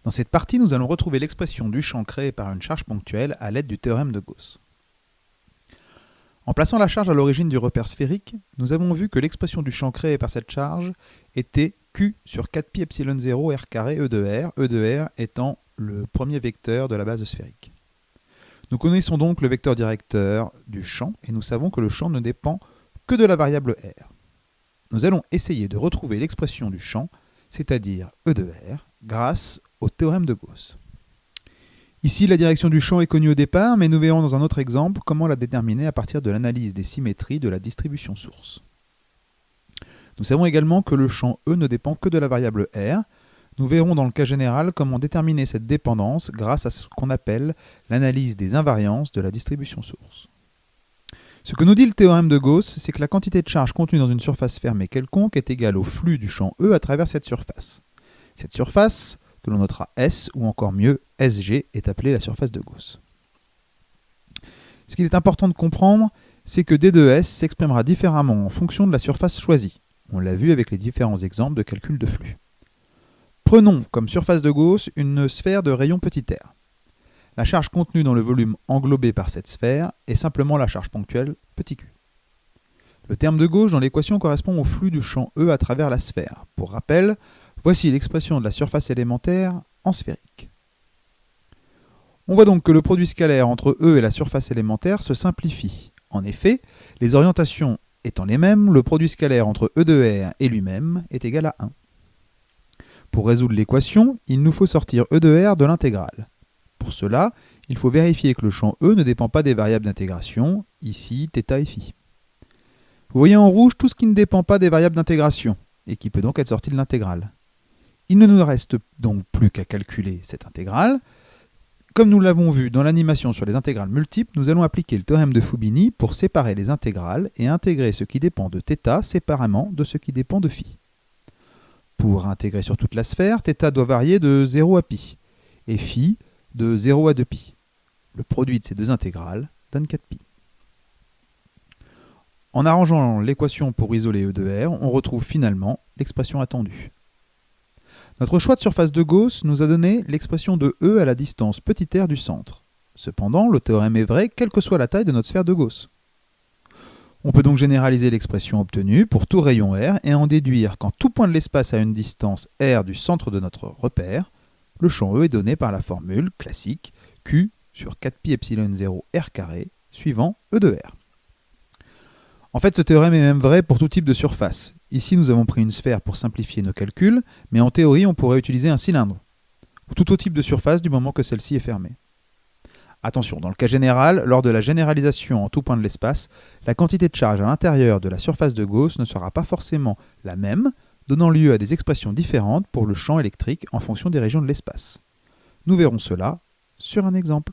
Dans cette partie, nous allons retrouver l'expression du champ créé par une charge ponctuelle à l'aide du théorème de Gauss. En plaçant la charge à l'origine du repère sphérique, nous avons vu que l'expression du champ créé par cette charge était Q sur 4pi epsilon 0 r carré E de R étant le premier vecteur de la base sphérique. Nous connaissons donc le vecteur directeur du champ et nous savons que le champ ne dépend que de la variable R. Nous allons essayer de retrouver l'expression du champ, c'est-à-dire E de R, grâce au théorème de Gauss. Ici, la direction du champ est connue au départ, mais nous verrons dans un autre exemple comment la déterminer à partir de l'analyse des symétries de la distribution source. Nous savons également que le champ E ne dépend que de la variable R. Nous verrons dans le cas général comment déterminer cette dépendance grâce à ce qu'on appelle l'analyse des invariances de la distribution source. Ce que nous dit le théorème de Gauss, c'est que la quantité de charge contenue dans une surface fermée quelconque est égale au flux du champ E à travers cette surface. Cette surface, que l'on notera S, ou encore mieux SG, est appelée la surface de Gauss. Ce qu'il est important de comprendre, c'est que D de S s'exprimera différemment en fonction de la surface choisie. On l'a vu avec les différents exemples de calcul de flux. Prenons comme surface de Gauss une sphère de rayon petit r. La charge contenue dans le volume englobé par cette sphère est simplement la charge ponctuelle petit q. Le terme de gauche dans l'équation correspond au flux du champ E à travers la sphère. Pour rappel, voici l'expression de la surface élémentaire en sphérique. On voit donc que le produit scalaire entre E et la surface élémentaire se simplifie. En effet, les orientations étant les mêmes, le produit scalaire entre E de R et lui-même est égal à 1. Pour résoudre l'équation, il nous faut sortir E de R de l'intégrale. Pour cela, il faut vérifier que le champ E ne dépend pas des variables d'intégration, ici θ et φ. Vous voyez en rouge tout ce qui ne dépend pas des variables d'intégration, et qui peut donc être sorti de l'intégrale. Il ne nous reste donc plus qu'à calculer cette intégrale. Comme nous l'avons vu dans l'animation sur les intégrales multiples, nous allons appliquer le théorème de Fubini pour séparer les intégrales et intégrer ce qui dépend de θ séparément de ce qui dépend de φ. Pour intégrer sur toute la sphère, θ doit varier de 0 à π, et φ de 0 à 2π. Le produit de ces deux intégrales donne 4π. En arrangeant l'équation pour isoler E de R, on retrouve finalement l'expression attendue. Notre choix de surface de Gauss nous a donné l'expression de E à la distance petit r du centre. Cependant, le théorème est vrai quelle que soit la taille de notre sphère de Gauss. On peut donc généraliser l'expression obtenue pour tout rayon R et en déduire qu'en tout point de l'espace à une distance R du centre de notre repère, le champ E est donné par la formule classique Q sur 4pi epsilon 0 r carré suivant E de R. En fait, ce théorème est même vrai pour tout type de surface. Ici, nous avons pris une sphère pour simplifier nos calculs, mais en théorie, on pourrait utiliser un cylindre, ou tout autre type de surface du moment que celle-ci est fermée. Attention, dans le cas général, lors de la généralisation en tout point de l'espace, la quantité de charge à l'intérieur de la surface de Gauss ne sera pas forcément la même, donnant lieu à des expressions différentes pour le champ électrique en fonction des régions de l'espace. Nous verrons cela sur un exemple.